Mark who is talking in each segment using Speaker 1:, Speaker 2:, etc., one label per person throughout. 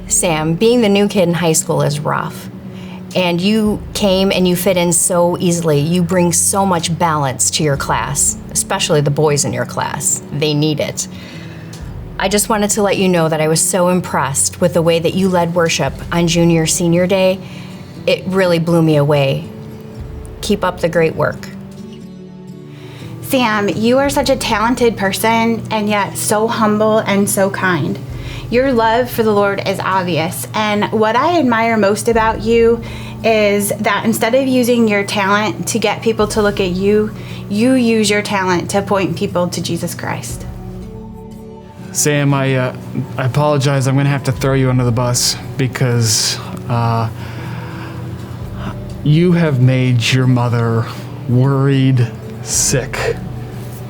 Speaker 1: Sam, being the new kid in high school is rough. And you came and you fit in so easily. You bring so much balance to your class, especially the boys in your class. They need it. I just wanted to let you know that I was so impressed with the way that you led worship on junior, senior day. It really blew me away. Keep up the great work.
Speaker 2: Sam, you are such a talented person and yet so humble and so kind. Your love for the Lord is obvious, and what I admire most about you is that instead of using your talent to get people to look at you, you use your talent to point people to Jesus Christ.
Speaker 3: Sam, I apologize. I'm going to have to throw you under the bus because you have made your mother worried sick.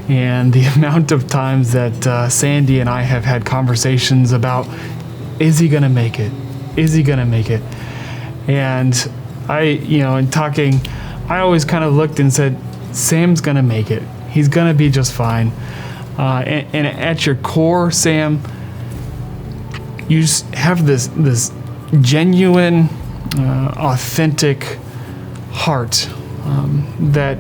Speaker 3: And the amount of times that Sandy and I have had conversations about, is he going to make it? Is he going to make it? And in talking, I always kind of looked and said, Sam's going to make it. He's going to be just fine. And at your core, Sam, you just have this genuine, authentic heart that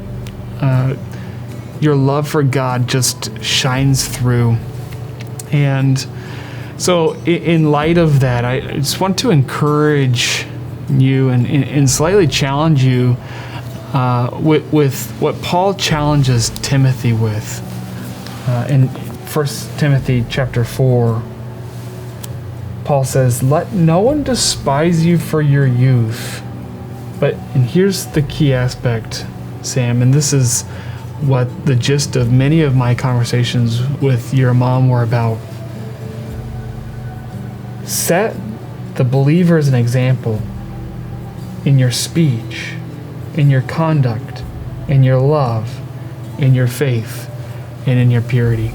Speaker 3: your love for God just shines through. And so in light of that, I just want to encourage you and slightly challenge you with what Paul challenges Timothy with. In 1 Timothy chapter 4, Paul says, "Let no one despise you for your youth." And here's the key aspect, Sam, and this is what the gist of many of my conversations with your mom were about. Set the believers an example in your speech, in your conduct, in your love, in your faith, and in your purity.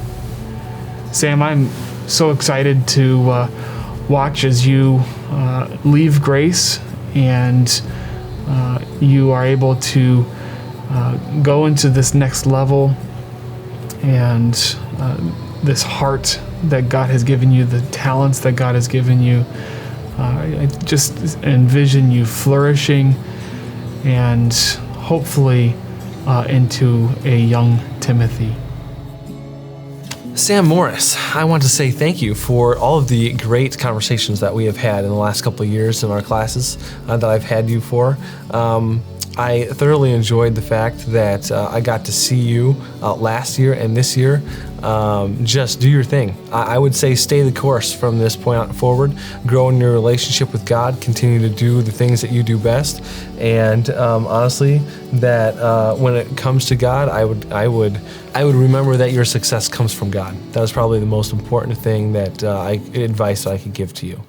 Speaker 3: Sam, I'm so excited to watch as you leave Grace and you are able to go into this next level, and this heart that God has given you, the talents that God has given you. I just envision you flourishing and hopefully into a young Timothy.
Speaker 4: Sam Morris, I want to say thank you for all of the great conversations that we have had in the last couple of years in our classes that I've had you for. I thoroughly enjoyed the fact that I got to see you last year and this year. Just do your thing. I would say stay the course from this point forward. Grow in your relationship with God. Continue to do the things that you do best. And honestly, that when it comes to God, I would remember that your success comes from God. That was probably the most important thing that advice that I could give to you.